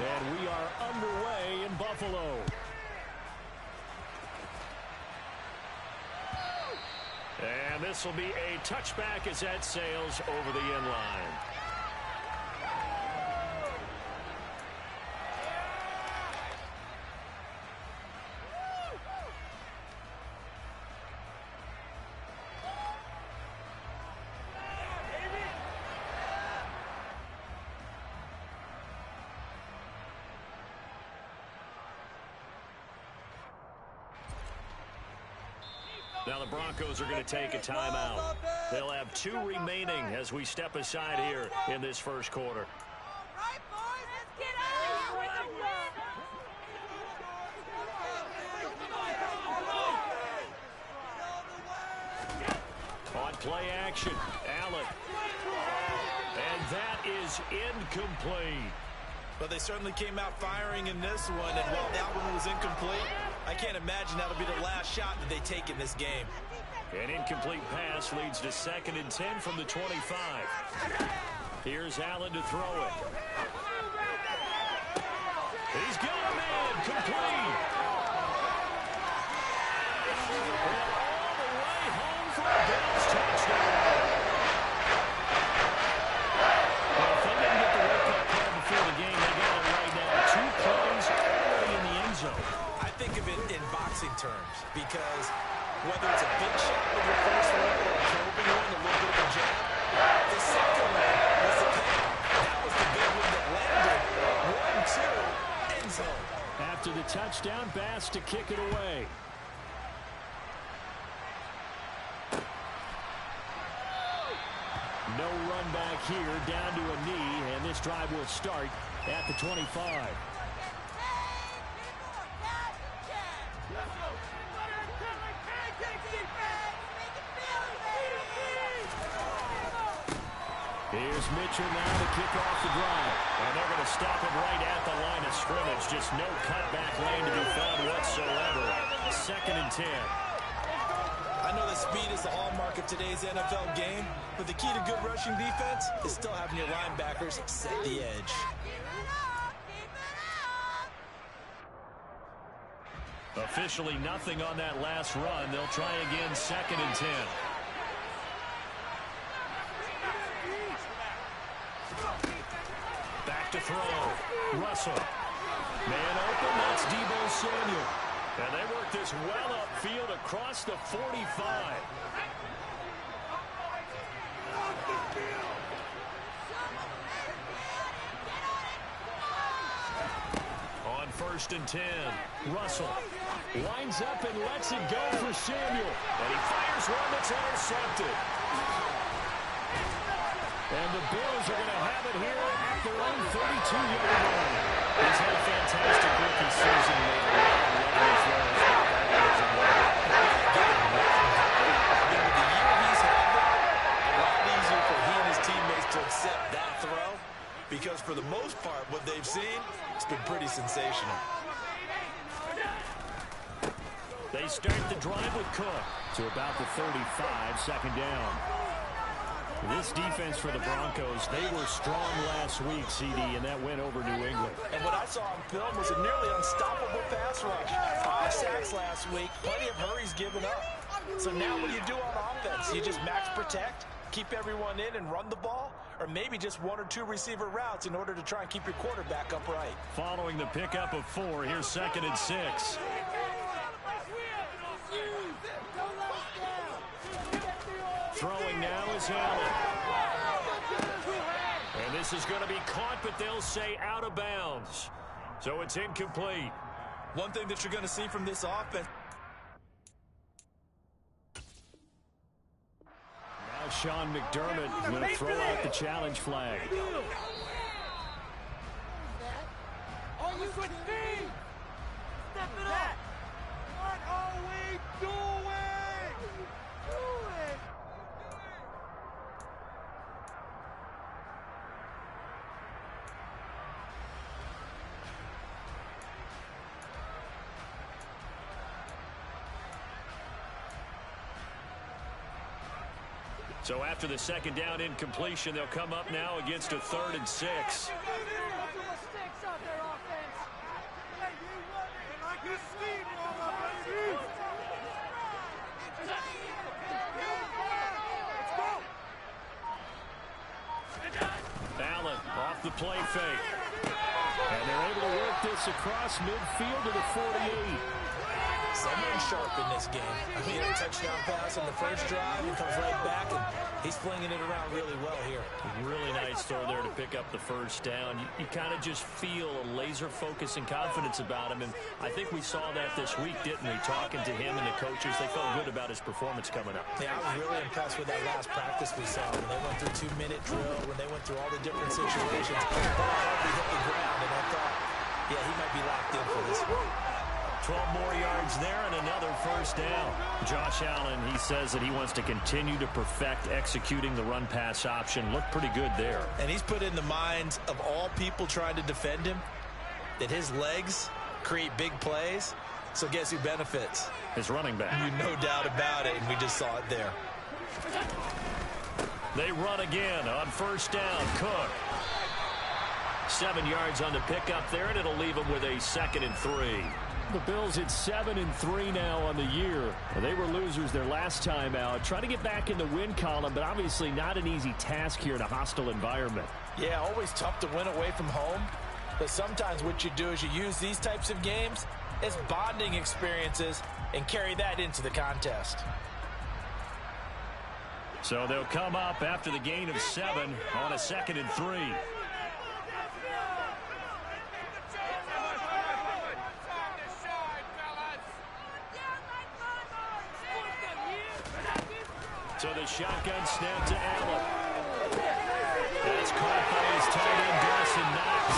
And we are underway in Buffalo. And this will be a touchback as that sails over the end line. Now the Broncos are going to take a timeout. They'll have 2 remaining as we step aside here in this first quarter. On play action, Allen. And that is incomplete. But they certainly came out firing in this one, and while that one was incomplete, I can't imagine that'll be the last shot that they take in this game. An incomplete pass leads to 2nd and 10 from the 25. Here's Allen to throw it. He's got a man, complete. And all the way home for a Bills touchdown. Well, if they didn't get the wake-up call before the game, they got it right now. 2 plays already in the end zone. I think of it in boxing terms, because whether it's a big shot with your first one or a probing one, a little bit of a jab, the second one was the payoff. That was the big one that landed. 1-2, end zone. After the touchdown, Bass to kick it away. No run back here, down to a knee, and this drive will start at the 25. Here's Mitchell now to kick off the drive. And they're going to stop it right at the line of scrimmage. Just no cutback lane to be found whatsoever. 2nd and 10. I know that speed is the hallmark of today's NFL game, but the key to good rushing defense is still having your linebackers set the edge. Officially nothing on that last run. They'll try again 2nd and 10. Back to throw. Russell. Man open. That's Deebo Samuel. And they work this well upfield across the 45. On 1st and 10. Russell winds up and lets it go for Samuel. And he fires one that's intercepted. And the Bills are going to have it here at their own 32-yard line. He's had a fantastic rookie season. With the year he's had, a lot easier for he and his teammates to accept that throw, because for the most part, what they've seen, it's been pretty sensational. They start the drive with Cook to about the 35, 2nd down. This defense for the Broncos, they were strong last week, CD, and that went over New England. And what I saw on film was a nearly unstoppable pass rush. 5 sacks last week, plenty of hurries given up. So now what do you do on offense? You just max protect, keep everyone in and run the ball, or maybe just 1 or 2 receiver routes in order to try and keep your quarterback upright. Following the pickup of 4, here's 2nd and 6. Throwing now is Allen. And this is going to be caught, but they'll say out of bounds. So it's incomplete. One thing that you're going to see from this offense. Now Sean McDermott going to throw out the challenge flag. Are you with me? Step it up. What are we doing? So after the 2nd down incompletion, they'll come up now against a 3rd and 6. play fake. And they're able to work this across midfield to the 48. Someone sharp in this game. I mean, a touchdown pass on the first drive. He comes right back, and he's flinging it around really well here. Really nice throw there to pick up the first down. You kind of just feel a laser focus and confidence about him, and I think we saw that this week, didn't we? Talking to him and the coaches, they felt good about his performance coming up. Yeah, I was really impressed with that last practice we saw. When they went through 2-minute drill, when they went through all the different situations, ball hardly hit the ground, and I thought, yeah, he might be locked in for this one. 12 more yards there and another first down. Josh Allen, he says that he wants to continue to perfect executing the run-pass option. Looked pretty good there. And he's put in the minds of all people trying to defend him that his legs create big plays. So guess who benefits? His running back. No doubt about it, and we just saw it there. They run again on first down. Cook. 7 yards on the pickup there, and it'll leave him with a 2nd and 3. The Bills at 7-3 now on the year. They were losers their last time out. Trying to get back in the win column, but obviously not an easy task here in a hostile environment. Yeah, always tough to win away from home. But sometimes what you do is you use these types of games as bonding experiences and carry that into the contest. So they'll come up after the gain of 7 on a 2nd and 3. So the shotgun snap to Allen. That's caught by his tight end, Dawson Knox.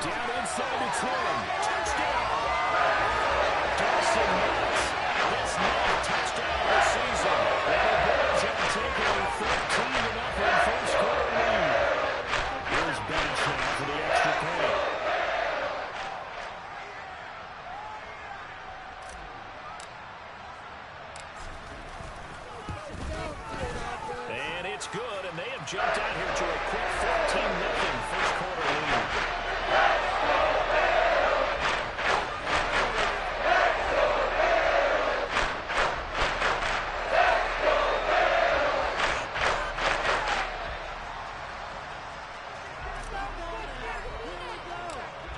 Down inside the 10. Touchdown! Dawson Knox. His 9th touchdown this season. And the Bills have taken a 13-0 first quarter lead. Here's Bench now for the extra point. Good, and they have jumped out here to a quick 14-0 first quarter lead.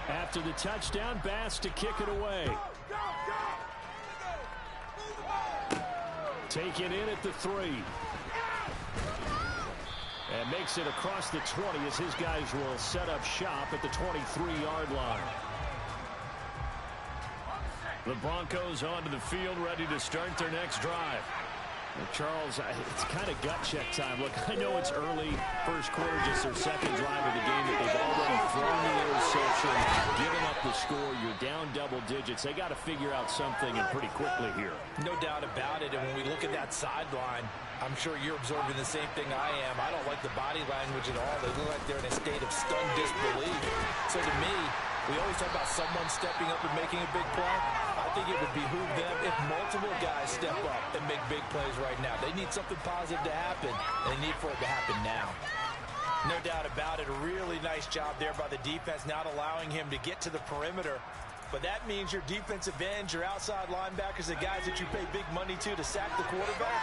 After the touchdown, Bass to kick it away. Taken in at the 3. And makes it across the 20 as his guys will set up shop at the 23-yard line. The Broncos onto the field, ready to start their next drive. Well, Charles, it's kind of gut check time. Look, I know it's early, first quarter, just their second drive of the game, but they've already thrown the interception, given up the score. You're down double digits. They got to figure out something, and pretty quickly here. No doubt about it, and when we look at that sideline, I'm sure you're absorbing the same thing I am. I don't like the body language at all. They look like they're in a state of stunned disbelief. So to me, we always talk about someone stepping up and making a big play. I think it would behoove them if multiple guys step up and make big plays right now. They need something positive to happen, and they need for it to happen now. No doubt about it. A really nice job there by the defense, not allowing him to get to the perimeter. But that means your defensive ends, your outside linebackers, the guys that you pay big money to sack the quarterback,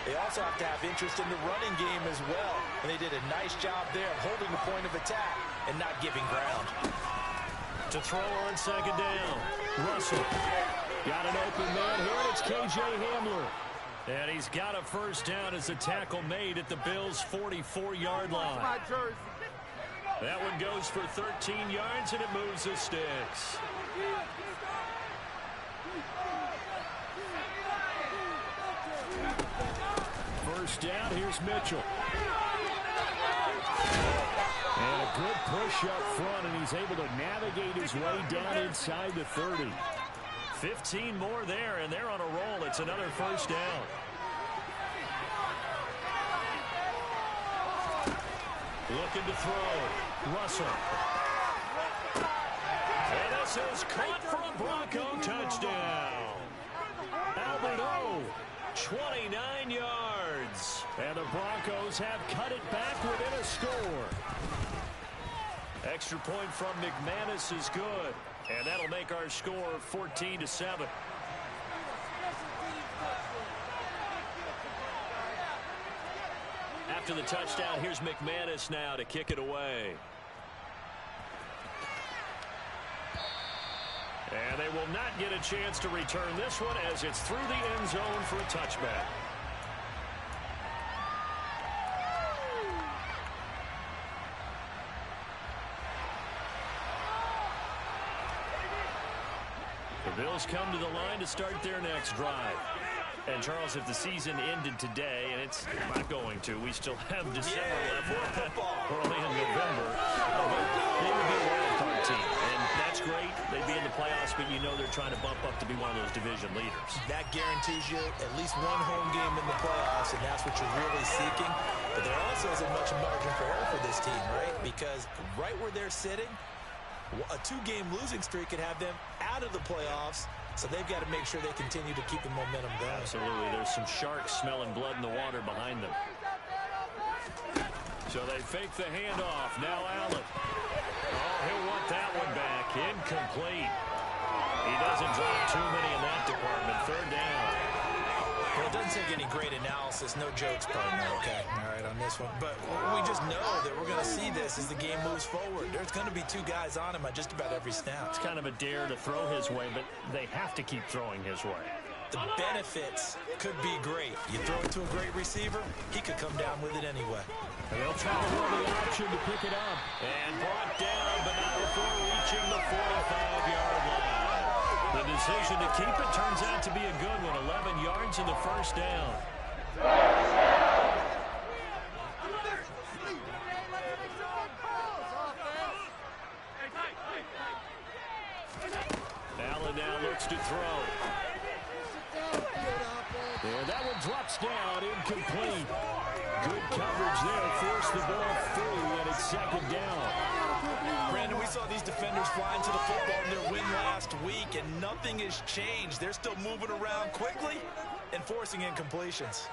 they also have to have interest in the running game as well. And they did a nice job there of holding the point of attack and not giving ground. To throw on second down. Russell. Got an open man here, and it's K.J. Hamler. And he's got a first down as a tackle made at the Bills' 44-yard line. That one goes for 13 yards, and it moves the sticks. First down, here's Mitchell. And a good push up front, and he's able to navigate his way down inside the 30. 15 more there, and they're on a roll. It's another first down. Looking to throw. Russell. And this is caught for a Bronco touchdown. Albert O, 29 yards. And the Broncos have cut it back within a score. Extra point from McManus is good. And that'll make our score 14-7. After the touchdown, here's McManus now to kick it away. And they will not get a chance to return this one as it's through the end zone for a touchback. The Bills come to the line to start their next drive. And, Charles, if the season ended today, and it's not going to, we still have December left, early in November, they would be a wild card team. And that's great. They'd be in the playoffs, but you know they're trying to bump up to be one of those division leaders. That guarantees you at least one home game in the playoffs, and that's what you're really seeking. But there also isn't much margin for error for this team, right? Because right where they're sitting, a two-game losing streak could have them out of the playoffs. So they've got to make sure they continue to keep the momentum going. Absolutely. There's some sharks smelling blood in the water behind them. So they fake the handoff. Now Allen. Oh, he'll want that one back. Incomplete. He doesn't drop too many in that department. Third down. Well, it doesn't take any great analysis. No jokes, partner, okay? All right, on this one. But we just know that we're going to see this as the game moves forward. There's going to be two guys on him on just about every snap. It's kind of a dare to throw his way, but they have to keep throwing his way. The benefits could be great. You throw it to a great receiver, he could come down with it anyway. And they'll try to run the option to pick it up. And brought down, but not before reaching the 45-yard line. The decision to keep it turns out to be a good one. 11 yards in the first down. Allen now looks to throw. And that one drops down, incomplete. Good coverage there, forced the ball free, and it's second down. Brandon, we saw these defenders flying to the football in their win last week, and nothing has changed. They're still moving around quickly and forcing incompletions.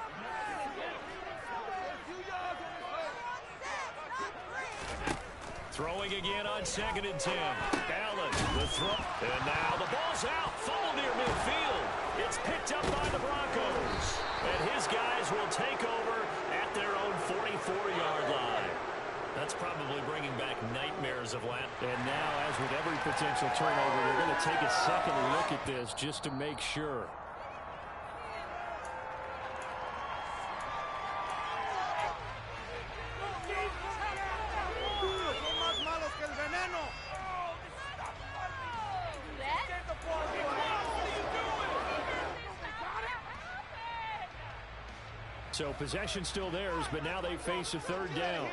Throwing again on 2nd and 10. Allen, the throw. And now the ball's out. Funnel near midfield. It's picked up by the Broncos. And his guys will take over at their own 44-yard line. That's probably bringing back nightmares of last. And now, as with every potential turnover, they're going to take a second look at this just to make sure. So possession still theirs, but now they face a third down.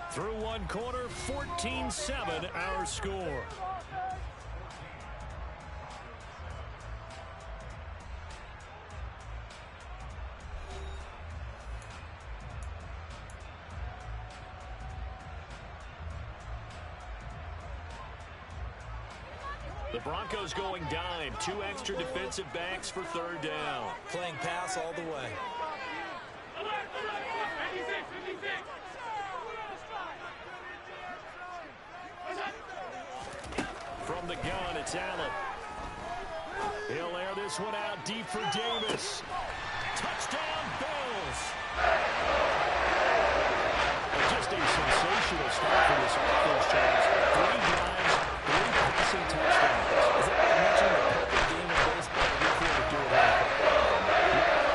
Through one quarter, 14-7 our score. The Broncos going dime. 2 extra defensive backs for third down. Playing pass all the way. From the gun, it's Allen. He'll air this one out deep for Davis. Touchdown, Bills. Just a sensational start for this offense, Charles. 3 drives, 3 passing touchdowns. Is that like mentioning the perfect game of baseball? You feel to do it all.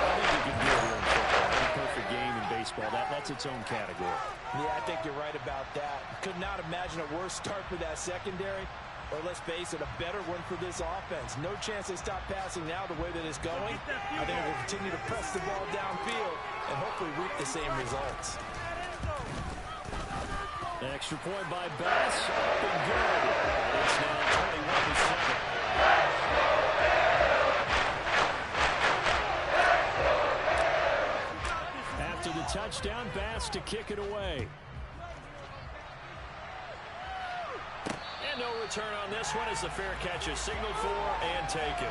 I think you can do it in football. Any perfect game in baseball, that's its own category. Yeah, I think you're right about that. Could not imagine a worse start for that secondary. Or let's face it, a better one for this offense. No chance they stop passing now the way that it's going. I think they'll continue to press the ball downfield and hopefully reap the same results. Extra point by Bass. Up and good. It's now 21-7. After the touchdown, Bass to kick it away. And no return on this one as the fair catch is signaled for and taken.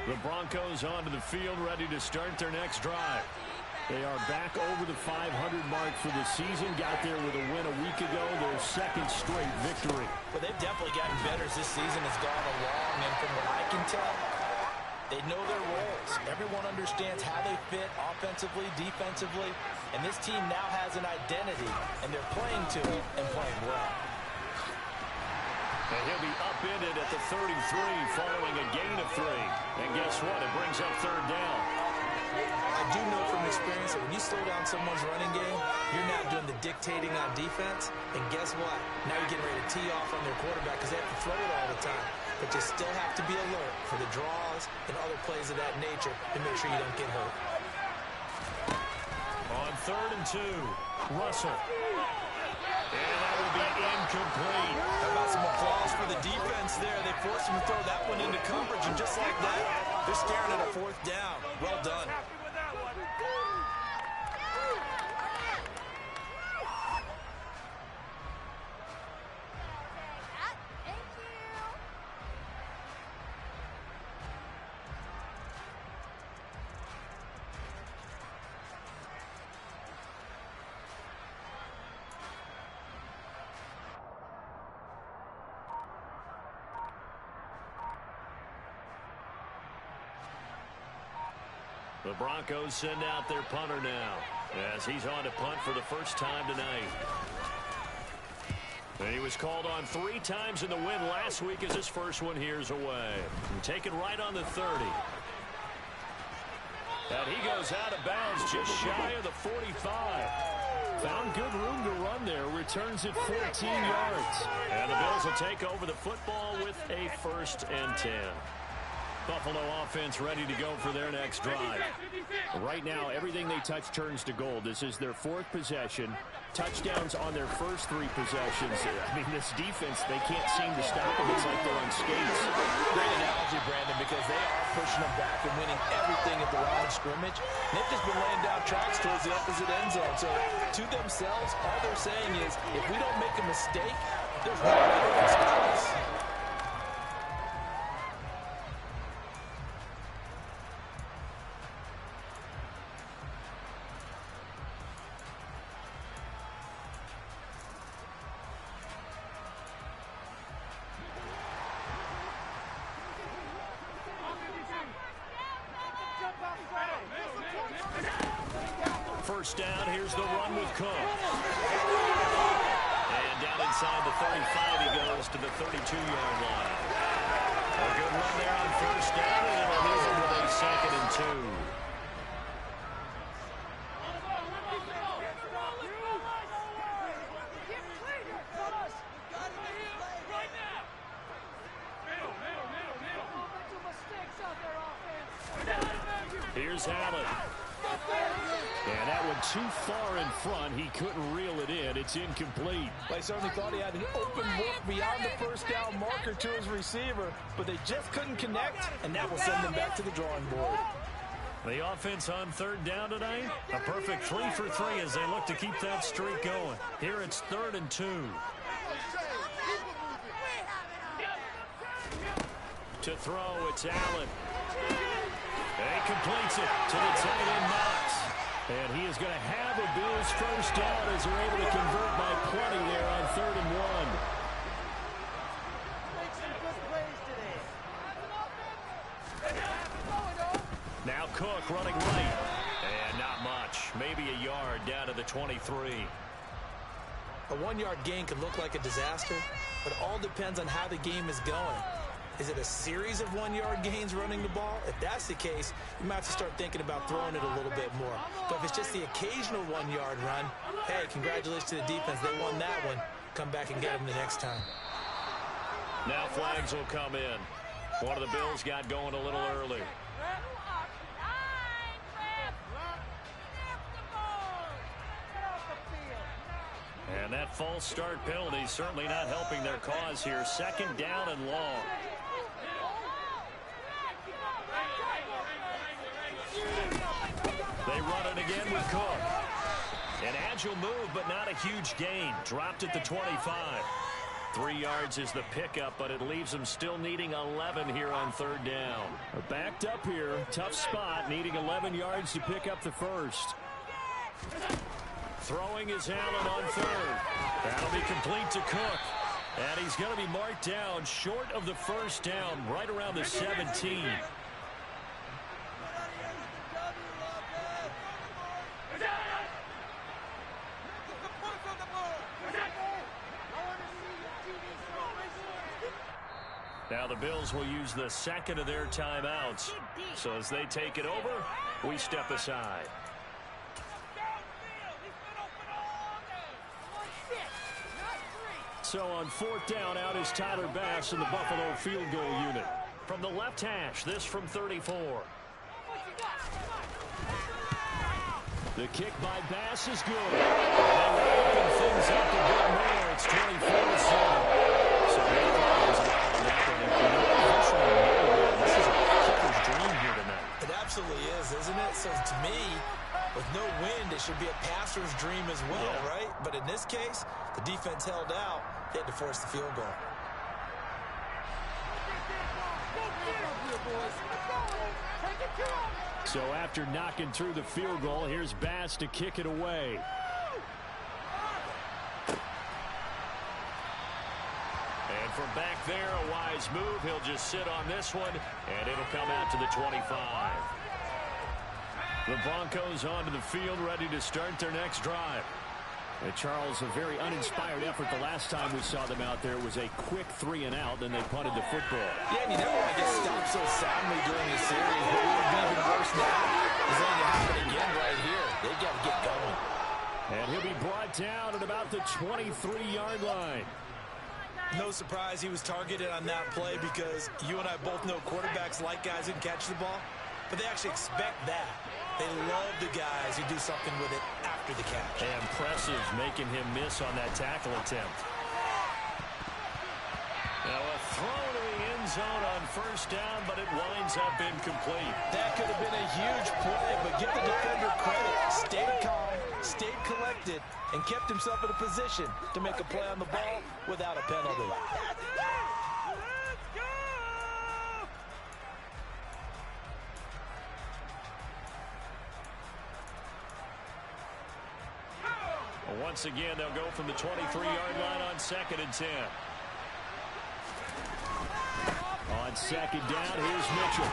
The Broncos onto the field, ready to start their next drive. They are back over the 500 mark for the season. Got there with a win a week ago, their second straight victory. Well, they've definitely gotten better as this season has gone along, and from what I can tell, they know their roles. Everyone understands how they fit offensively, defensively, and this team now has an identity, and they're playing to it and playing well. And he'll be upended at the 33 following a gain of 3. And guess what? It brings up third down. I do know from experience that when you slow down someone's running game, you're now doing the dictating on defense. And guess what? Now you're getting ready to tee off on their quarterback because they have to throw it all the time. But you still have to be alert for the draws and other plays of that nature to make sure you don't get hurt. On 3rd and 2, Russell. And that will be incomplete. How about some applause for the defense there? They forced him to throw that one into coverage, and just like that, they're staring at a 4th down. Well done. The Broncos send out their punter now as he's on to punt for the first time tonight. And he was called on 3 times in the win last week as his first one here's away. And taken right on the 30. And he goes out of bounds just shy of the 45. Found good room to run there. Returns it 14 yards. And the Bills will take over the football with a 1st and 10. Buffalo offense ready to go for their next drive. Right now, everything they touch turns to gold. This is their 4th possession. Touchdowns on their first 3 possessions. I mean, this defense, they can't seem to stop them. It's like they're on skates. Great analogy, Brandon, because they are pushing them back and winning everything at the line of scrimmage. They've just been laying down tracks towards the opposite end zone. So to themselves, all they're saying is, if we don't make a mistake, there's no way they can stop us. First down, here's the run with Cook. And down inside the 35, he goes to the 32-yard line. A good run there on first down, and it'll leave him with a 2nd and 2. Here's Allen. And that one too far in front. He couldn't reel it in. It's incomplete. They certainly thought he had an open look beyond the first down marker to his receiver, but they just couldn't connect, and that will send them back to the drawing board. The offense on 3rd down tonight, a perfect 3 for 3 as they look to keep that streak going. Here it's 3rd and 2. To throw, it's Allen. And he completes it to the tight end Knox. And he is going to have a Bills first down as they're able to convert by plenty there on 3rd and 1. Now Cook running right. And not much. Maybe a yard down to the 23. A 1-yard gain can look like a disaster, but it all depends on how the game is going. Is it a series of 1-yard gains running the ball? If that's the case, you might have to start thinking about throwing it a little bit more. But if it's just the occasional 1-yard run, hey, congratulations to the defense. They won that one. Come back and get them the next time. Now flags will come in. One of the Bills got going a little early. And that false start penalty certainly not helping their cause here. 2nd down and long. They run it again with Cook. An agile move, but not a huge gain. Dropped at the 25. 3 yards is the pickup, but it leaves them still needing 11 here on 3rd down. Backed up here. Tough spot, needing 11 yards to pick up the first. Throwing is Allen on third. That'll be complete to Cook. And he's going to be marked down short of the first down, right around the 17. Now the Bills will use the second of their timeouts. So as they take it over, we step aside. So on fourth down, out is Tyler Bass in the Buffalo field goal unit. From the left hash, this from 34. The kick by Bass is good. And they will open things up a bit more. It's 24-7. So they is allowing that one. This is a kicker's dream here tonight. It absolutely is, isn't it? So to me, with no wind, it should be a passer's dream as well, right? But in this case, the defense held out. They had to force the field goal. So after knocking through the field goal, here's Bass to kick it away. And from back there, a wise move. He'll just sit on this one, and it'll come out to the 25. The Broncos onto the field, ready to start their next drive. Charles, a very uninspired effort the last time we saw them out there was a quick 3 and out, then they punted the football. Yeah, and you never want to get stopped so soundly during the series, but what would be even worse now is letting it happen again right here. They've got to get going. And he'll be brought down at about the 23-yard line. No surprise he was targeted on that play because you and I both know quarterbacks like guys who can catch the ball, but they actually expect that. They love the guys who do something with it after the catch. Impressive, making him miss on that tackle attempt. Now a throw to the end zone on first down, but it winds up incomplete. That could have been a huge play, but give the defender credit. Stayed calm, stayed collected, and kept himself in a position to make a play on the ball without a penalty. Once again, they'll go from the 23-yard line on 2nd and 10. On 2nd down, here's Mitchell.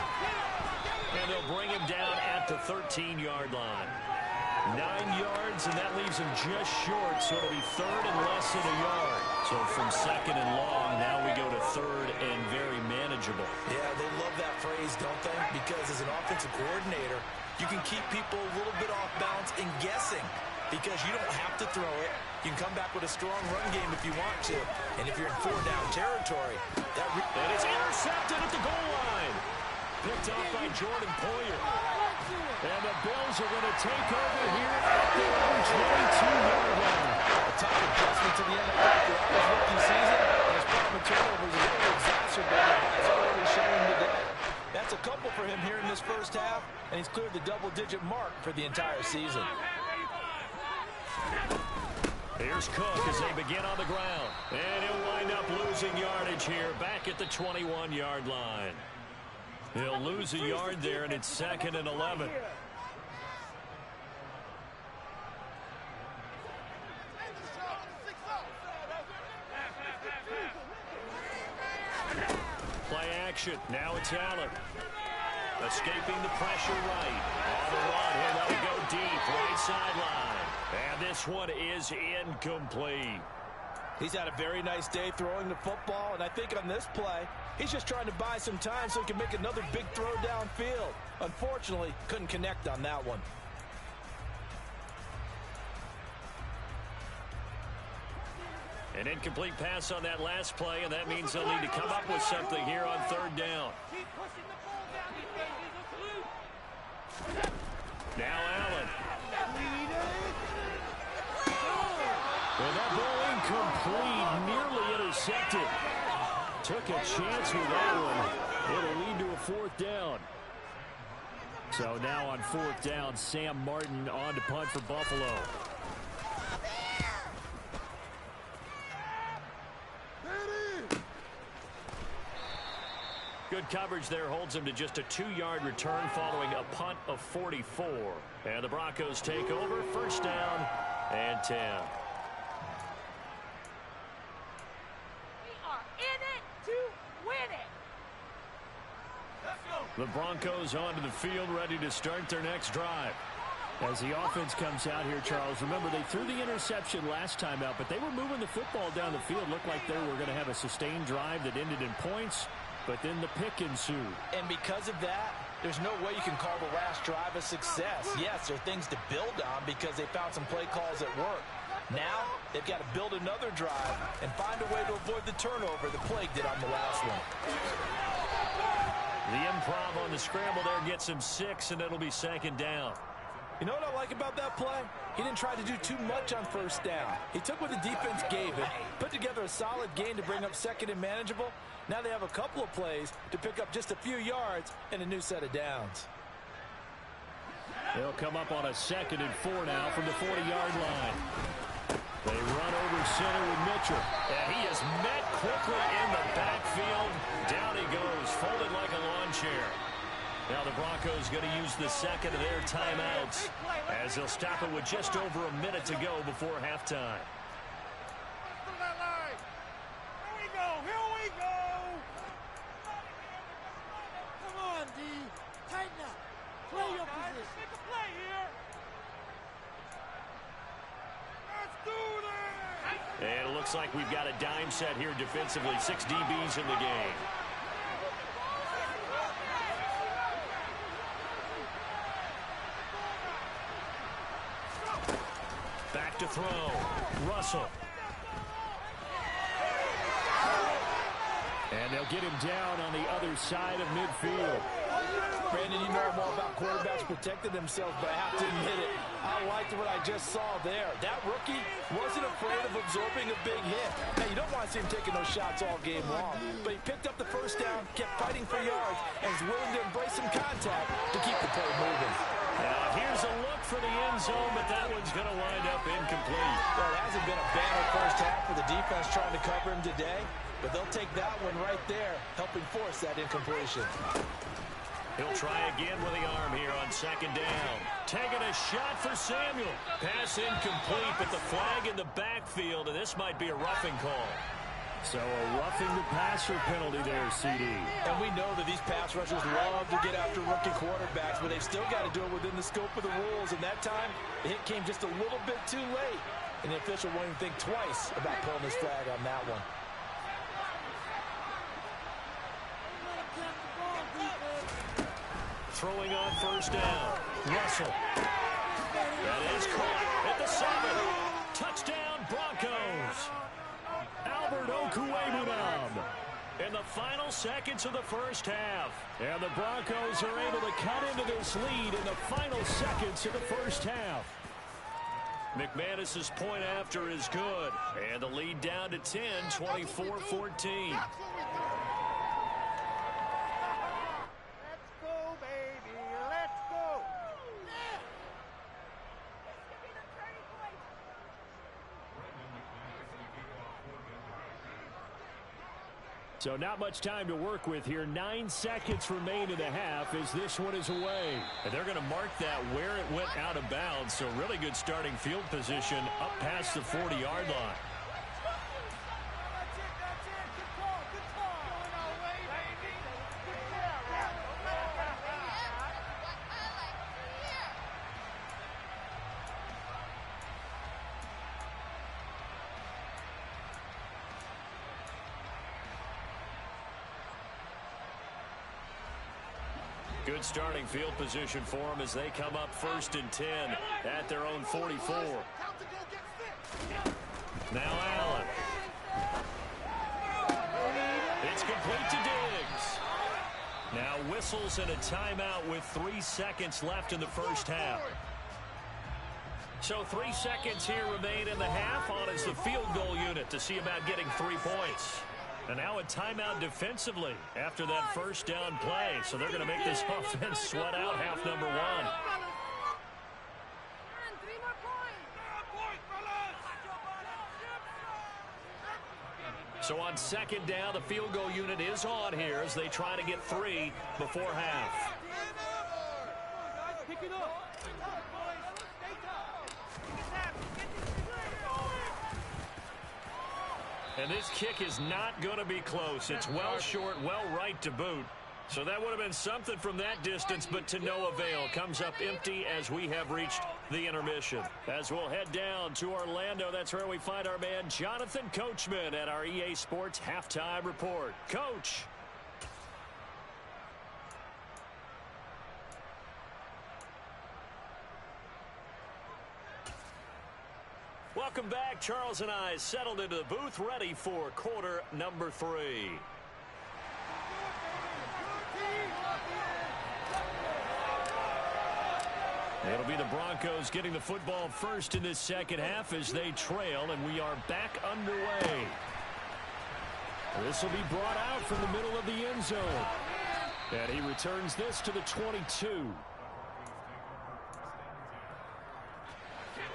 And they'll bring him down at the 13-yard line. 9 yards, and that leaves him just short, so it'll be 3rd and less than a yard. So from 2nd and long, now we go to 3rd and very manageable. Yeah, they love that phrase, don't they? Because as an offensive coordinator, you can keep people a little bit off balance and guessing. Because you don't have to throw it. You can come back with a strong run game if you want to. And if you're in 4-down territory, and it's intercepted at the goal line. Picked up by Jordan Poyer. And the Bills are going to take over here at the 22-yard line. A tough adjustment to the NFL throughout his rookie season. And his problem with turnovers is really exacerbated by his already showing today. That's a couple for him here in this first half. And he's cleared the double-digit mark for the entire season. Here's Cook as they begin on the ground. And he'll wind up losing yardage here back at the 21-yard line. He'll lose a yard there, and it's 2nd and 11. Play action. Now it's Allen. Escaping the pressure right. On the run, he'll let it go deep. Right sideline. And this one is incomplete. He's had a very nice day throwing the football, and I think on this play, he's just trying to buy some time so he can make another big throw downfield. Unfortunately, couldn't connect on that one. An incomplete pass on that last play, and that means they'll need to come up with something here on 3rd down. Now Allen. And that ball incomplete, nearly intercepted. Took a chance with that one. It'll lead to a 4th down. So now on 4th down, Sam Martin on to punt for Buffalo. Good coverage there holds him to just a 2-yard return following a punt of 44. And the Broncos take over, first down and 10. We are in it to win it. Let's go. The Broncos onto the field, ready to start their next drive. As the offense comes out here, Charles, remember they threw the interception last time out, but they were moving the football down the field. Looked like they were going to have a sustained drive that ended in points, but then the pick ensued. And because of that, there's no way you can call the last drive a success. Yes, there are things to build on because they found some play calls that work. Now, they've got to build another drive and find a way to avoid the turnover that plagued it on the last one. The improv on the scramble there gets him 6, and it'll be second down. You know what I like about that play? He didn't try to do too much on first down. He took what the defense gave him, put together a solid gain to bring up second and manageable. Now they have a couple of plays to pick up just a few yards and a new set of downs. They'll come up on a 2nd and 4 now from the 40-yard line. They run over center with Mitchell. And he is met quickly in the backfield. Down he goes, folded like a lawn chair. Now the Broncos going to use the second of their timeouts as they'll stop it with just over a minute to go before halftime. Here we go. Here we go. Come on, D. Tighten up. Play your position. Make a play here. Let's do this. And it looks like we've got a dime set here defensively. 6 DBs in the game. Back to throw. Russell. And they'll get him down on the other side of midfield. Brandon, you know more about quarterbacks protecting themselves, but I have to admit it. I liked what I just saw there. That rookie wasn't afraid of absorbing a big hit. Now, you don't want to see him taking those shots all game long, but he picked up the first down, kept fighting for yards, and is willing to embrace some contact to keep the play moving. Now, here's a look for the end zone, but that one's going to wind up incomplete. Well, it hasn't been a banner first half for the defense trying to cover him today, but they'll take that one right there, helping force that incompletion. He'll try again with the arm here on 2nd down. Taking a shot for Samuel. Pass incomplete, but the flag in the backfield, and this might be a roughing call. So a roughing the passer penalty there, CD. And we know that these pass rushers love to get after rookie quarterbacks, but they've still got to do it within the scope of the rules. And that time, the hit came just a little bit too late. And the official won't even think twice about pulling his flag on that one. Throwing on first down. Russell. That is caught at the 7. Touchdown, Broncos. Albert Okwuegbunam in the final seconds of the first half. And the Broncos are able to cut into this lead in the final seconds of the first half. McManus's point after is good. And the lead down to 10, 24-14. So not much time to work with here. 9 seconds remain in the half as this one is away. And they're going to mark that where it went out of bounds. So really good starting field position up past the 40-yard line. Good starting field position for them as they come up 1st and 10 at their own 44. Now Allen. It's complete to Diggs. Now whistles and a timeout with 3 seconds left in the first half. So 3 seconds here remain in the half. On is the field goal unit to see about getting 3 points. And now a timeout defensively after that first down play. So they're going to make this offense sweat out half number 1. So on second down, the field goal unit is on here as they try to get 3 before half. Pick it up. And this kick is not going to be close. It's well short, well right to boot. So that would have been something from that distance, but to no avail. Comes up empty as we have reached the intermission. As we'll head down to Orlando, that's where we find our man Jonathan Coachman at our EA Sports Halftime Report. Coach. Welcome back. Charles and I settled into the booth, ready for quarter number 3. It'll be the Broncos getting the football first in this second half as they trail, and we are back underway. This will be brought out from the middle of the end zone. And he returns this to the 22.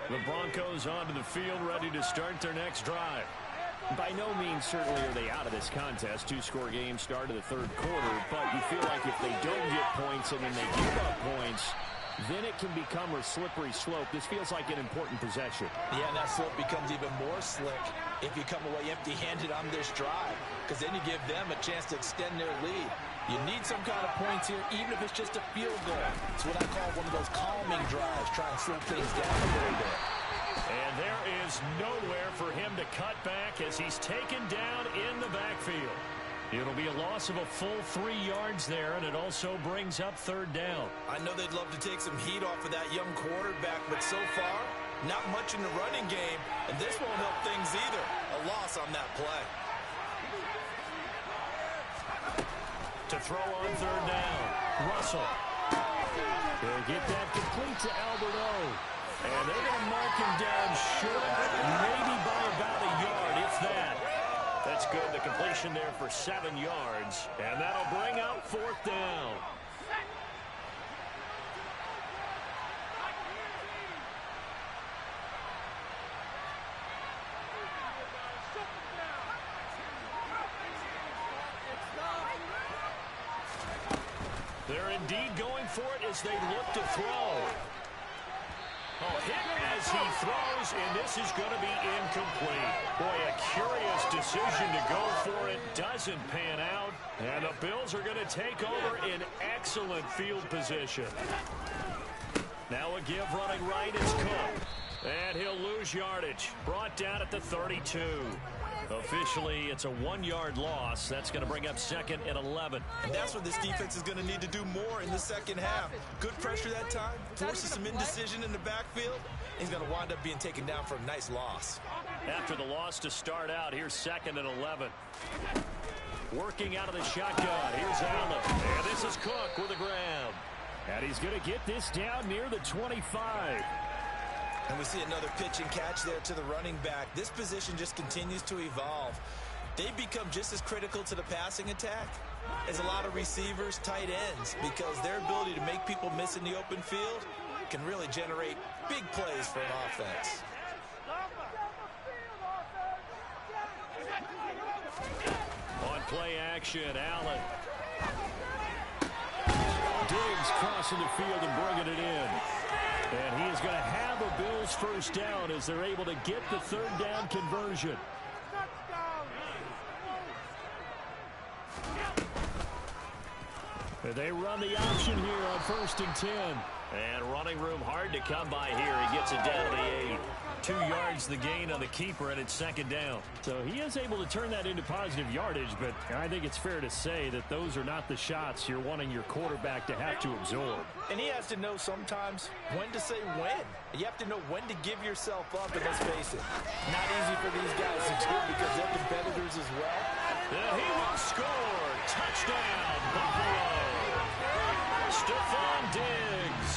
The Broncos onto the field, ready to start their next drive. By no means, certainly, are they out of this contest. 2-score game start of the third quarter, but you feel like if they don't get points and then they give up points, then it can become a slippery slope. This feels like an important possession. Yeah, and that slope becomes even more slick if you come away empty-handed on this drive, because then you give them a chance to extend their lead. You need some kind of points here, even if it's just a field goal. It's what I call one of those calming drives, try and slow things down a little bit. And there is nowhere for him to cut back as he's taken down in the backfield. It'll be a loss of a full 3 yards there, and it also brings up third down. I know they'd love to take some heat off of that young quarterback, but so far, not much in the running game, and this won't help things either. A loss on that play. To throw on third down, Russell. They'll get that complete to Albert O. And they're going to mark him down short, maybe by about a yard, if that. That's good. The completion there for 7 yards. And that'll bring up fourth down. They're indeed going for it as they look to throw. Oh, hit as he throws, and this is going to be incomplete. Boy, a curious decision to go for it. Doesn't pan out, and the Bills are going to take over in excellent field position. Now a give running right is Cook, and he'll lose yardage. Brought down at the 32. Officially, it's a 1-yard loss. That's going to bring up second and 11. And that's what this defense is going to need to do more in the second half. Good pressure that time, forces some indecision in the backfield. He's going to wind up being taken down for a nice loss. After the loss to start out, here's second and 11. Working out of the shotgun. Here's Allen. And this is Cook with a grab. And he's going to get this down near the 25. And we see another pitch and catch there to the running back. This position just continues to evolve. They become just as critical to the passing attack as a lot of receivers, tight ends, because their ability to make people miss in the open field can really generate big plays for an offense. On play action, Allen. Diggs crossing the field and bringing it in. And he is going to have a Bills first down as they're able to get the third down conversion. They run the option here on 1st and 10. And running room hard to come by here. He gets it down to the 8. 2 yards the gain on the keeper, and it's second down. So he is able to turn that into positive yardage, but I think it's fair to say that those are not the shots you're wanting your quarterback to have to absorb. And he has to know sometimes when to say when. You have to know when to give yourself up, and let's face it, not easy for these guys to do because they're competitors as well. And he will score. Touchdown, Buffalo. Stephon Diggs.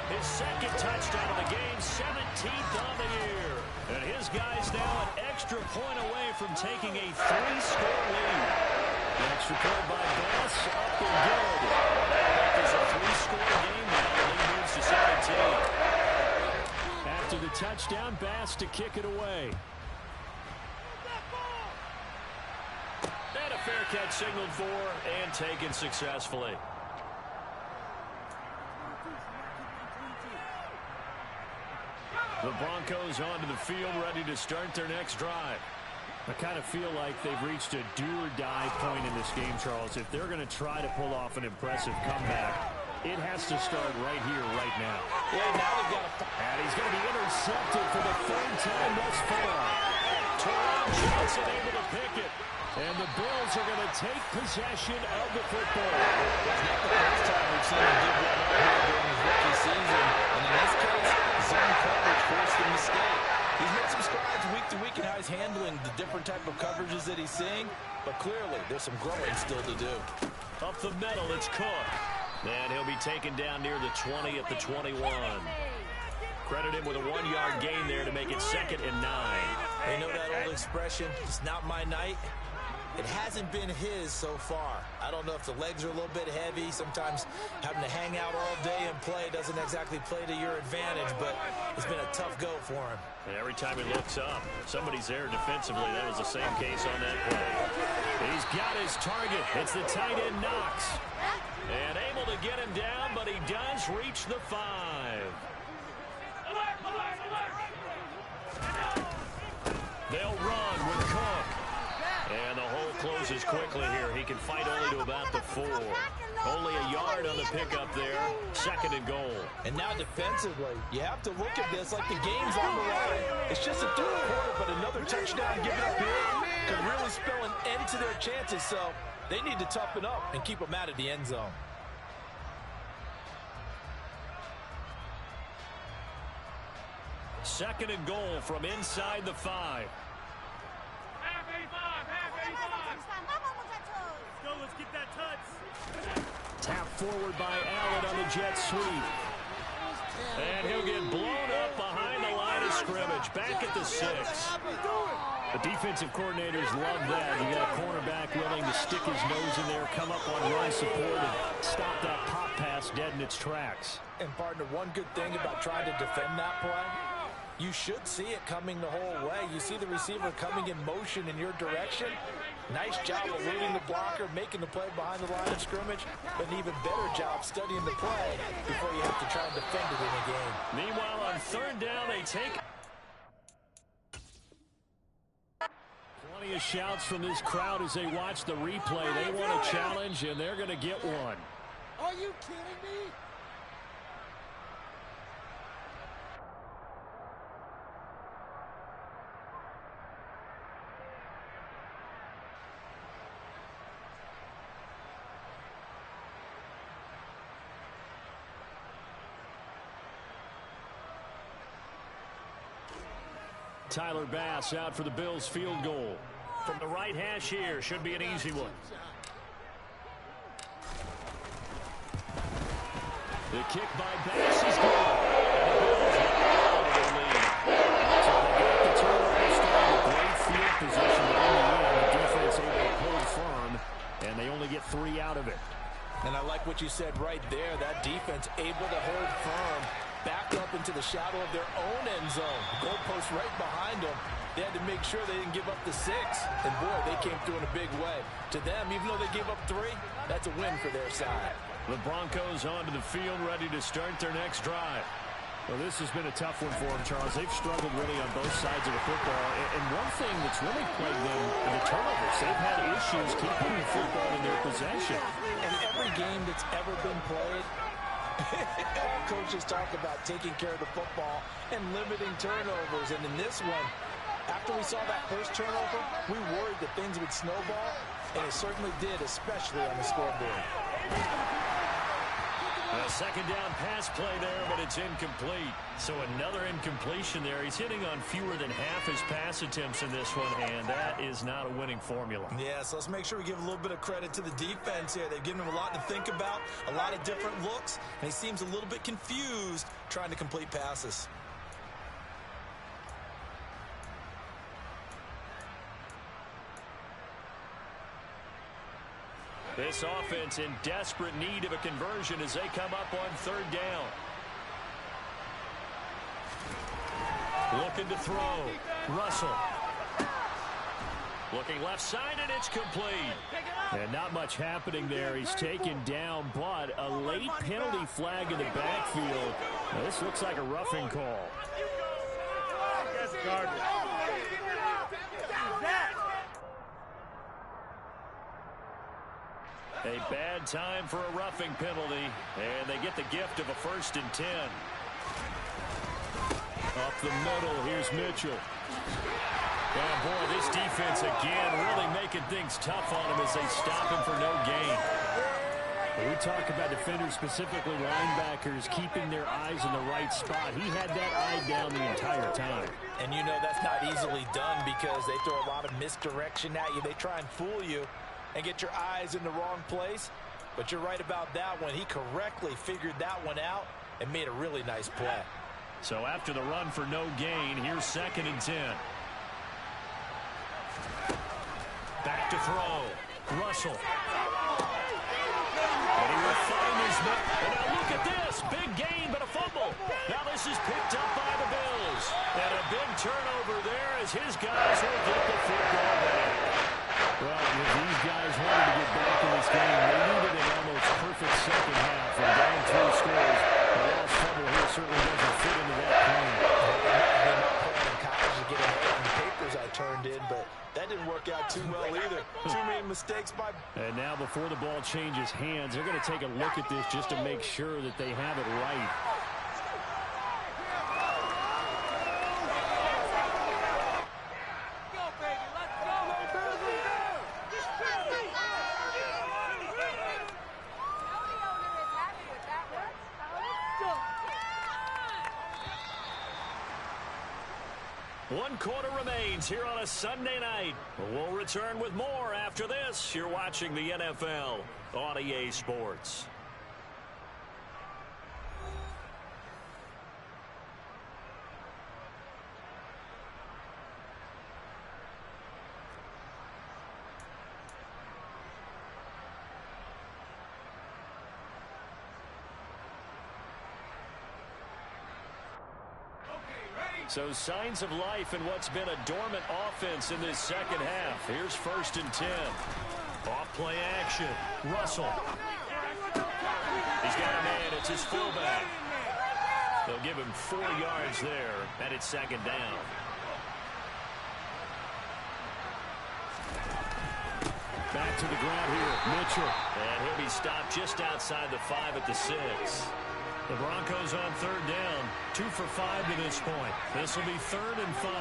His second touchdown of the game, 17th on the year. And his guys now an extra point away from taking a 3-score lead. The extra point by Bass, up and good. There's a 3-score game now. The lead moves to 17. After the touchdown, Bass to kick it away. fair catch signaled for and taken successfully. The Broncos onto the field, ready to start their next drive. I kind of feel like they've reached a do-or-die point in this game, Charles. If they're going to try to pull off an impressive comeback, it has to start right here, right now. Yeah, now they've got to... And he's going to be intercepted for the third time thus far. Terron Johnson able to pick it. And the Bills are going to take possession of the football. It's not the first time we've seen him give one up here during his rookie season. And in this case, zone coverage forced the mistake. He's made some strides week to week in how he's handling the different type of coverages that he's seeing. But clearly, there's some growing still to do. Up the middle, it's Cook. And he'll be taken down near the 20 at the 21. Credit him with a 1-yard gain there to make it 2nd and 9. They know that old expression, it's not my night. It hasn't been his so far. I don't know if the legs are a little bit heavy. Sometimes having to hang out all day and play doesn't exactly play to your advantage, but it's been a tough go for him. And every time he looks up, somebody's there defensively. That was the same case on that play. He's got his target. It's the tight end Knox. And able to get him down, but he does reach the 5. They'll run with Cook. And the hole closes quickly here. He can fight only to about the 4. Only a yard on the pickup there. 2nd and goal. And now defensively, you have to look at this like the game's on the line. It's just a third quarter, but another touchdown given up here could really spell an end to their chances. So they need to toughen up and keep them out of the end zone. Second and goal from inside the 5. Let's get that touch. Tap forward by Allen on the jet sweep. And he'll get blown up behind the line of scrimmage. Back at the 6. The defensive coordinators love that. You got a cornerback willing to stick his nose in there, come up on run support, and stop that pop pass dead in its tracks. And partner, one good thing about trying to defend that play, you should see it coming the whole way. You see the receiver coming in motion in your direction. Nice job eluding the blocker, making the play behind the line of scrimmage, but an even better job studying the play before you have to try and defend it in a game. Meanwhile, on 3rd down, they take... Plenty of shouts from this crowd as they watch the replay. They want a challenge, and they're going to get one. Are you kidding me? Tyler Bass out for the Bills field goal. From the right hash here, should be an easy one. The kick by Bass is good. And the Bills have the lead. So they get the turnover starting with great field position. On the end, the defense able to hold firm, and they only get 3 out of it. And I like what you said right there. That defense able to hold firm, backed up into the shadow of their own end zone. Goalpost right behind them. They had to make sure they didn't give up the 6. And boy, they came through in a big way. To them, even though they gave up 3, that's a win for their side. The Broncos onto the field, ready to start their next drive. Well, this has been a tough one for them, Charles. They've struggled really on both sides of the football. And one thing that's really plagued them are the turnovers. They've had issues keeping the football in their possession. And every game that's ever been played, all coaches talk about taking care of the football and limiting turnovers. And in this one, after we saw that first turnover, we worried that things would snowball, and it certainly did, especially on the scoreboard. A second down pass play there, but it's incomplete. So another incompletion there. He's hitting on fewer than half his pass attempts in this one, and that is not a winning formula. Yeah, so let's make sure we give a little bit of credit to the defense here. They've given him a lot to think about, a lot of different looks, and he seems a little bit confused trying to complete passes. This offense in desperate need of a conversion as they come up on 3rd down. Looking to throw. Russell. Looking left side, and it's complete. And not much happening there. He's taken down, but a late penalty flag in the backfield. Now, this looks like a roughing call. A bad time for a roughing penalty, and they get the gift of a 1st and 10. Up the middle, here's Mitchell. Oh, boy, this defense again really making things tough on him as they stop him for no gain. We talk about defenders, specifically linebackers, keeping their eyes in the right spot. He had that eye down the entire time. And you know that's not easily done because they throw a lot of misdirection at you. They try and fool you and get your eyes in the wrong place. But you're right about that one. He correctly figured that one out and made a really nice play. So after the run for no gain, here's 2nd and 10. Back to throw. Russell. And he will find his man. And now look at this. Big gain, but a fumble. Now this is picked up by the Bills. And a big turnover there as his guys will get the football back. Well, if these guys wanted to get back in this game, they needed an almost perfect second half. And down 2 scores, the lost fumble here certainly doesn't fit into that plan. They're not playing in college to get ahead in the papers I turned in, but that didn't work out too well either. Too many mistakes by... And now before the ball changes hands, they're going to take a look at this just to make sure that they have it right. One quarter remains here on a Sunday night. We'll return with more after this. You're watching the NFL on EA Sports. So signs of life in what's been a dormant offense in this second half. Here's 1st and 10. Off play action. Russell. He's got a man. It's his fullback. They'll give him 4 yards there, and it's 2nd down. Back to the ground here. Mitchell. And he'll be stopped just outside the 5 at the 6. The Broncos on 3rd down, 2 for 5 to this point. This will be 3rd and 5.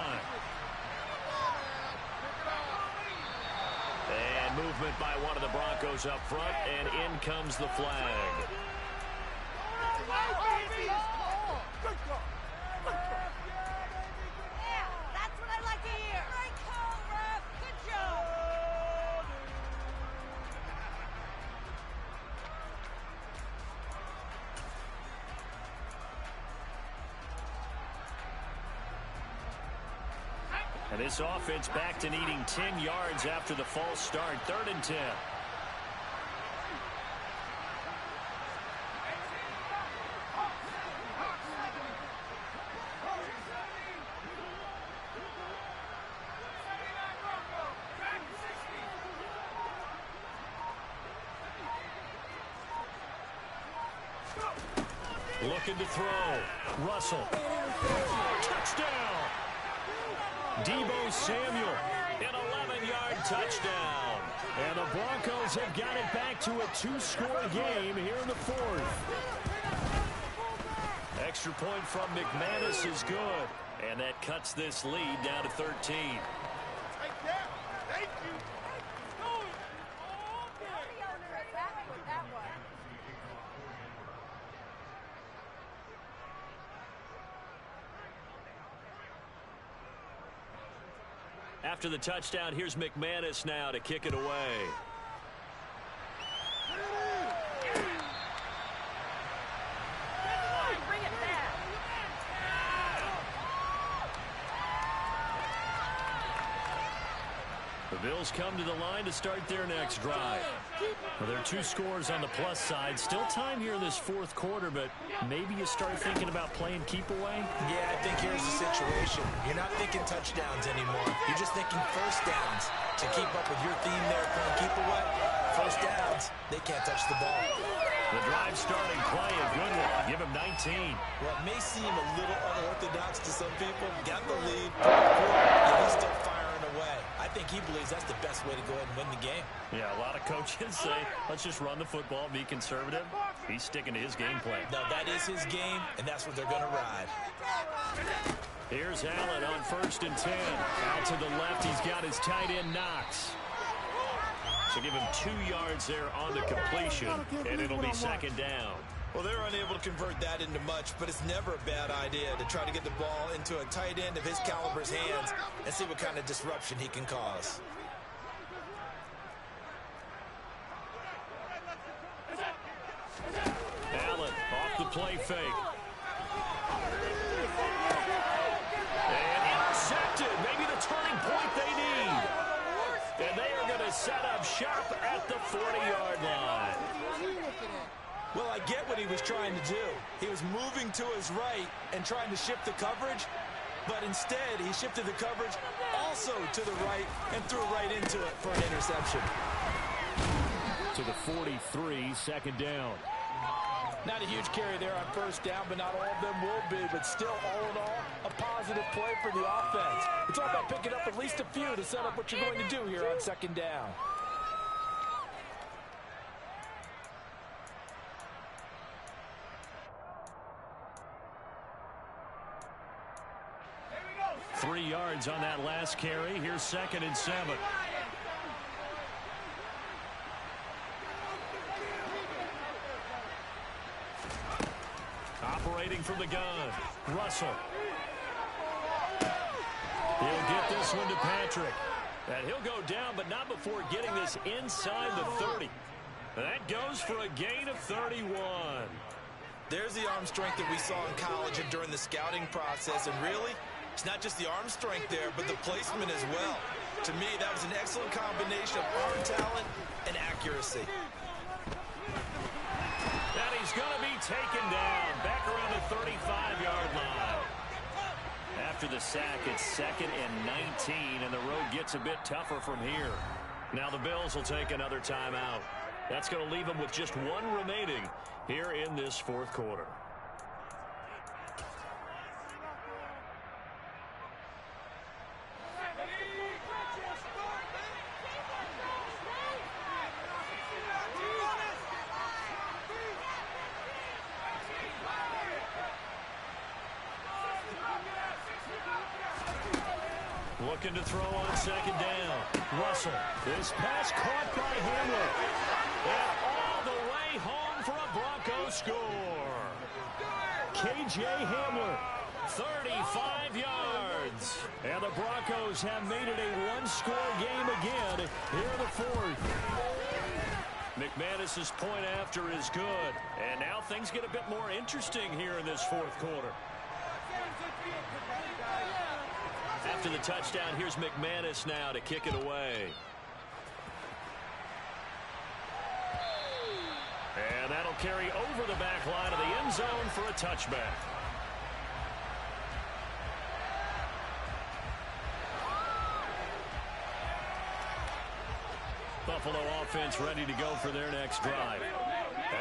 And movement by one of the Broncos up front, and in comes the flag. Yeah, that's what I like to hear. Great call, ref. Good job. And this offense back to needing 10 yards after the false start. 3rd and 10. Looking to throw. Russell. Touchdown. Deebo Samuel, an 11-yard touchdown. And the Broncos have got it back to a 2-score game here in the 4th. Extra point from McManus is good. And that cuts this lead down to 13. Thank you. After the touchdown, here's McManus now to kick it away. Bring it back. The Bills Broncos come to the line to start their next drive. Well, there are 2 scores on the plus side. Still time here in this fourth quarter, but maybe you start thinking about playing keep away? Yeah, I think here's the situation. You're not thinking touchdowns anymore. You're just thinking first downs. To keep up with your theme there, playing keep away, first downs, they can't touch the ball. The drive starting play, a good one. Give him 19. Well, it may seem a little unorthodox to some people. Got the lead, and he's still firing away. I think he believes that's the best way to go ahead and win the game. Yeah, a lot of coaches say, let's just run the football, be conservative. He's sticking to his game plan. No, that is his game, and that's what they're going to ride. Here's Allen on 1st and 10. Out to the left, he's got his tight end Knox. So give him 2 yards there on the completion, and it'll be 2nd down. Well, they're unable to convert that into much, but it's never a bad idea to try to get the ball into a tight end of his caliber's hands and see what kind of disruption he can cause. Allen off the play fake. And intercepted. Maybe the turning point they need. And they are going to set up shop at the 40-yard line. Well, I get what he was trying to do. He was moving to his right and trying to shift the coverage, but instead he shifted the coverage also to the right and threw right into it for an interception. To the 43, 2nd down. Not a huge carry there on 1st down, but not all of them will be. But still, all in all, a positive play for the offense. It's all about picking up at least a few to set up what you're going to do here on 2nd down. Here we go. 3 yards on that last carry. Here's 2nd and 7. Operating from the gun. Russell. He'll get this one to Patrick. And he'll go down, but not before getting this inside the 30. That goes for a gain of 31. There's the arm strength that we saw in college and during the scouting process. And really, it's not just the arm strength there, but the placement as well. To me, that was an excellent combination of arm talent and accuracy. And he's going to be taken down back around the 35-yard line. After the sack, it's 2nd and 19, and the road gets a bit tougher from here. Now the Bills will take another timeout. That's going to leave them with just 1 remaining here in this fourth quarter. Looking to throw on 2nd down. Russell. This pass caught by Hamler. And all the way home for a Broncos score. K.J. Hamler, 35 yards. And the Broncos have made it a 1-score game again here in the 4th. McManus's point after is good. And now things get a bit more interesting here in this 4th quarter. After the touchdown, here's McManus now to kick it away. And that'll carry over the back line of the end zone for a touchback. Buffalo offense ready to go for their next drive.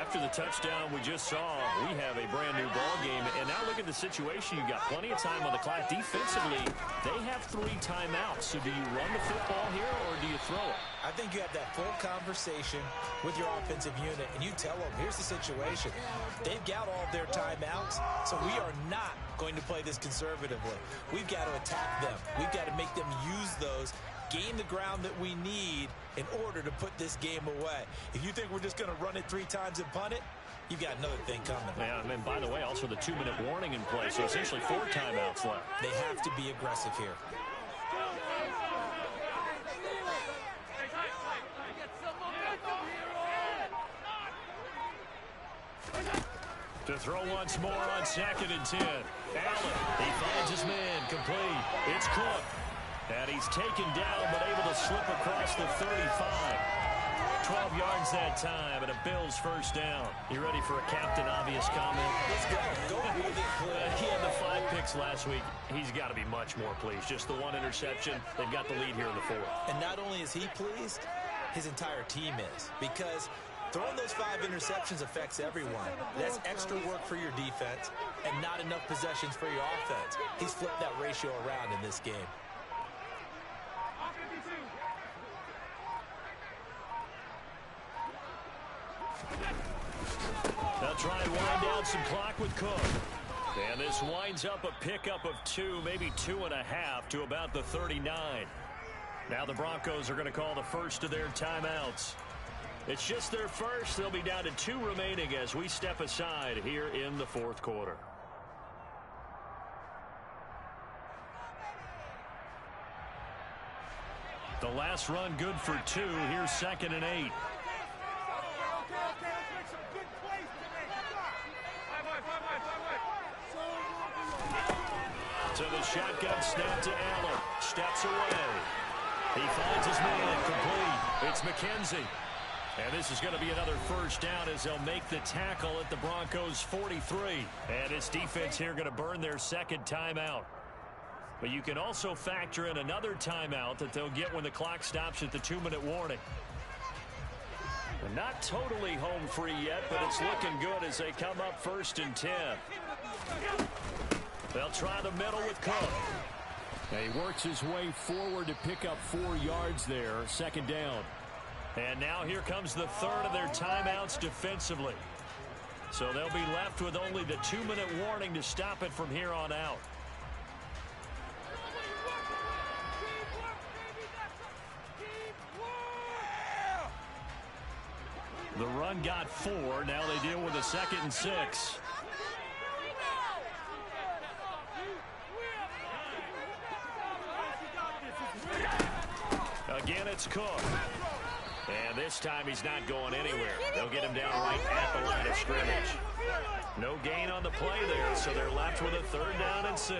After the touchdown we just saw, we have a brand new ball game. And now look at the situation. You've got plenty of time on the clock. Defensively, they have 3 timeouts. So do you run the football here or do you throw it? I think you have that full conversation with your offensive unit, and you tell them, here's the situation. They've got all of their timeouts, so we are not going to play this conservatively. We've got to attack them. We've got to make them use those, gain the ground that we need in order to put this game away. If you think we're just going to run it 3 times and punt it, you've got another thing coming. Yeah, and by the way, also the 2-minute warning in play, so essentially 4 timeouts left. They have to be aggressive here. To throw once more on 2nd and 10. Allen, he finds his man, complete. It's Cook. And he's taken down, but able to slip across the 35. 12 yards that time, and a Bills first down. You ready for a Captain Obvious comment? Let's go. He had the 5 picks last week. He's got to be much more pleased. Just the 1 interception. They've got the lead here in the 4th. And not only is he pleased, his entire team is. Because throwing those 5 interceptions affects everyone. That's extra work for your defense and not enough possessions for your offense. He's flipped that ratio around in this game. They'll try and wind down some clock with Cook. And this winds up a pickup of 2, maybe 2.5 to about the 39. Now the Broncos are going to call the first of their timeouts. It's just their first. They'll be down to 2 remaining as we step aside here in the 4th quarter. The last run good for 2. Here's 2nd and 8. To the shotgun snap to Allen. Steps away. He finds his man complete. It's McKenzie. And this is going to be another first down as they'll make the tackle at the Broncos' 43. And this defense here going to burn their 2nd timeout. But you can also factor in another timeout that they'll get when the clock stops at the 2-minute warning. And not totally home free yet, but it's looking good as they come up 1st and 10. They'll try the middle with Cook. And he works his way forward to pick up 4 yards there, 2nd down. And now here comes the 3rd of their timeouts defensively. So they'll be left with only the 2-minute warning to stop it from here on out. The run got 4. Now they deal with a 2nd and 6. Again, it's Cook. And this time he's not going anywhere. They'll get him down right at the line of scrimmage. No gain on the play there, so they're left with a 3rd down and 6.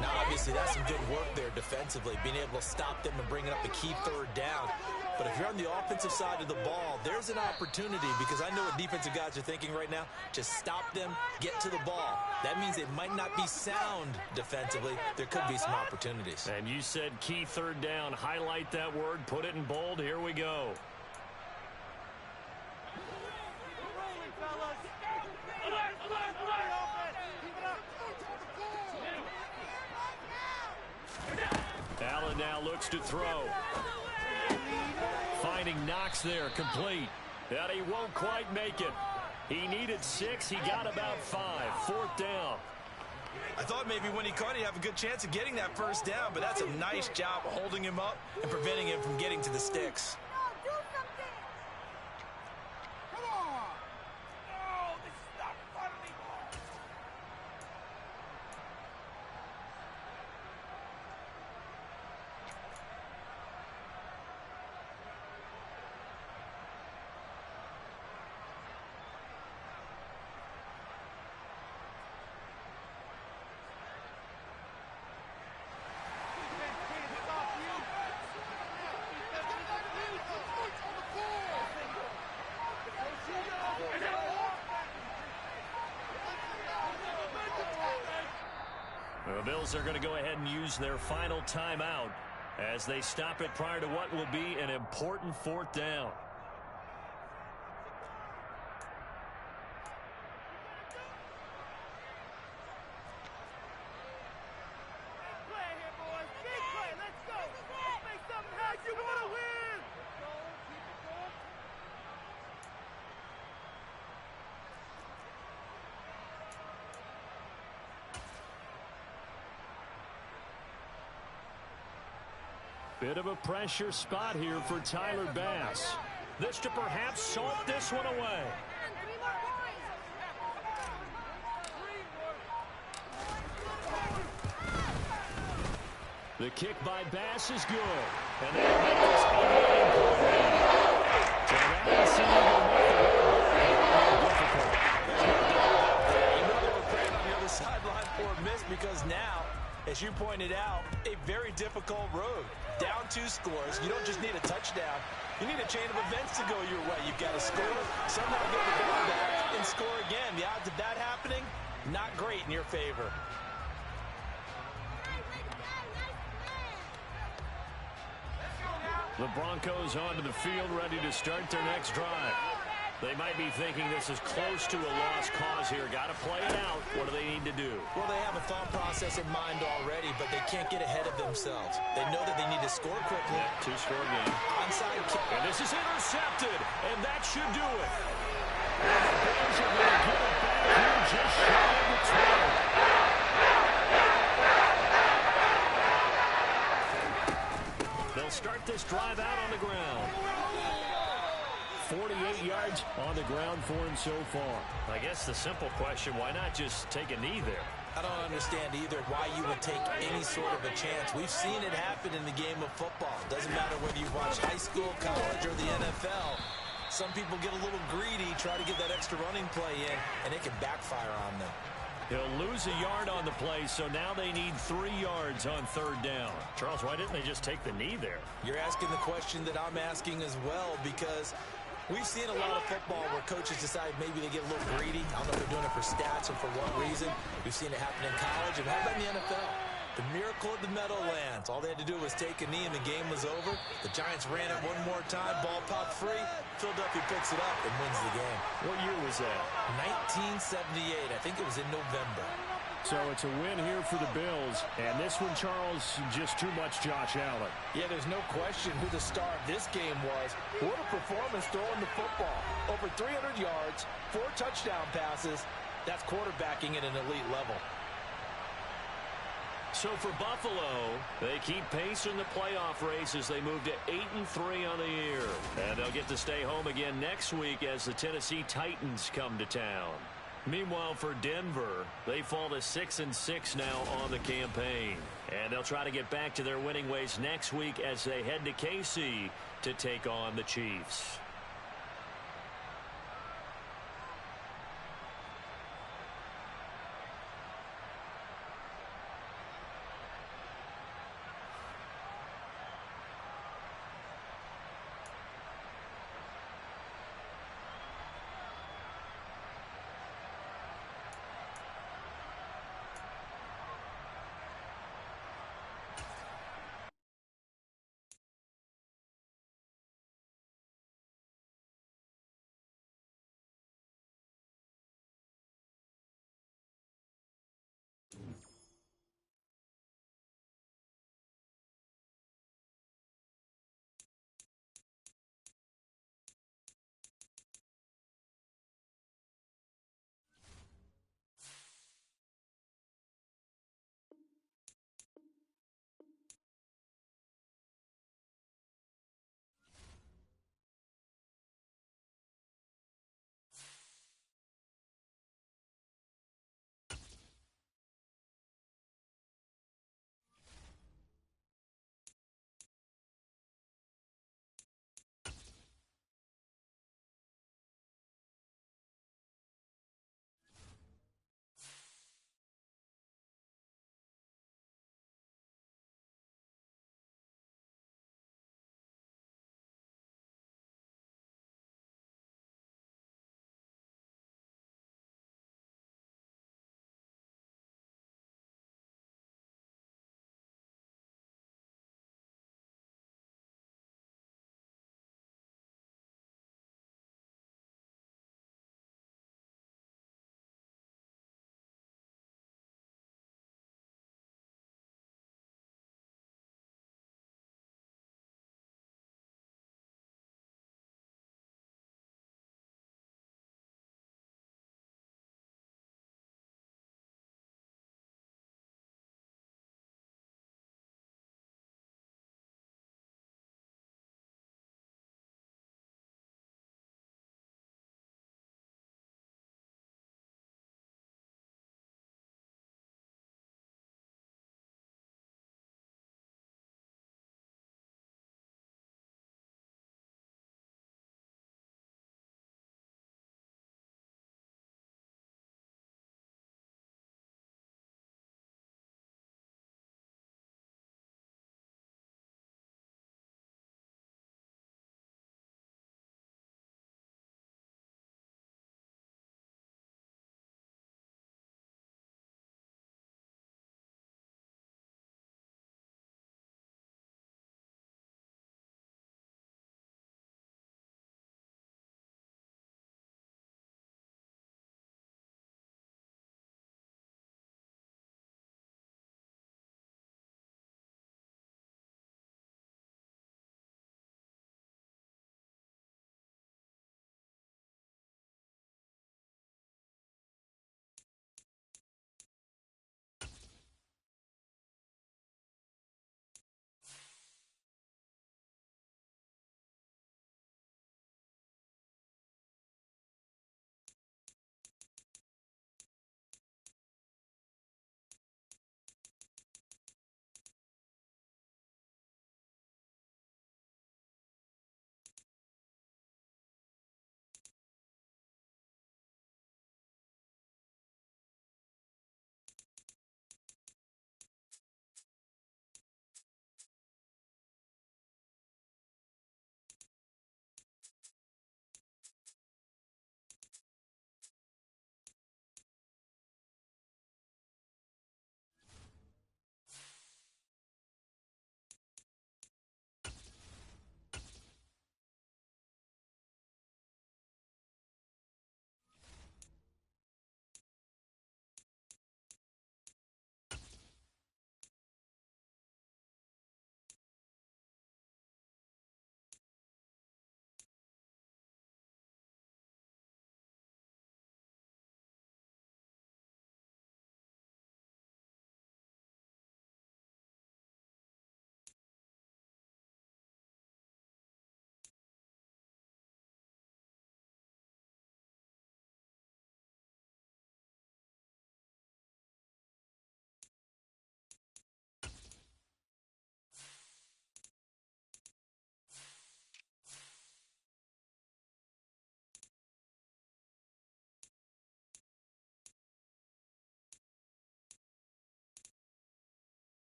Now, obviously, that's some good work there defensively, being able to stop them and bringing up the key 3rd down. But if you're on the offensive side of the ball, there's an opportunity, because I know what defensive guys are thinking right now. Just stop them, get to the ball. That means it might not be sound defensively. There could be some opportunities. And you said key 3rd down. Highlight that word. Put it in bold. Here we go. Allen now looks to throw. Finding Knox there, complete. But he won't quite make it. He needed 6. He got about 5. 4th down. I thought maybe when he caught it, he'd have a good chance of getting that 1st down, but that's a nice job of holding him up and preventing him from getting to the sticks. The Bills are going to go ahead and use their final timeout as they stop it prior to what will be an important 4th down. Bit of a pressure spot here for Tyler Bass. This to perhaps salt this one away. The kick by Bass is good. And they'll make this a 9-point lead. So that is You know they were praying on the other sideline for a miss, because now, as you pointed out, a very difficult scores, you don't just need a touchdown. You need a chain of events to go your way. You've got to score, somehow get the ball back, and score again. The odds of that happening, not great in your favor. The Broncos onto the field, ready to start their next drive. They might be thinking this is close to a lost cause here. Got to play it out. What do they need to do? Well, they have a thought process in mind already, but they can't get ahead of themselves. They know that they need to score quickly. Yeah, two-score game. Onside kick. And this is intercepted, and that should do it. And the Bears are going to get it back here just shy of the 12. They'll start this drive out on the ground. 48 yards on the ground for him so far. I guess the simple question, why not just take a knee there? I don't understand either why you would take any sort of a chance. We've seen it happen in the game of football. Doesn't matter whether you watch high school, college, or the NFL. Some people get a little greedy, try to get that extra running play in, and it can backfire on them. He'll lose a yard on the play, so now they need 3 yards on third down. Charles, why didn't they just take the knee there? You're asking the question that I'm asking as well, because we've seen a lot of football where coaches decide maybe they get a little greedy. I don't know if they're doing it for stats or for what reason. We've seen it happen in college, and how about in the NFL? The miracle of the Meadowlands. All they had to do was take a knee, and the game was over. The Giants ran it one more time. Ball popped free. Philadelphia picks it up and wins the game. What year was that? 1978. I think it was in November. So it's a win here for the Bills. And this one, Charles, just too much Josh Allen. Yeah, there's no question who the star of this game was. What a performance throwing the football. Over 300 yards, 4 touchdown passes. That's quarterbacking at an elite level. So for Buffalo, they keep pace in the playoff race as they move to 8-3 on the year. And they'll get to stay home again next week as the Tennessee Titans come to town. Meanwhile, for Denver, they fall to 6-6 now on the campaign. And they'll try to get back to their winning ways next week as they head to KC to take on the Chiefs.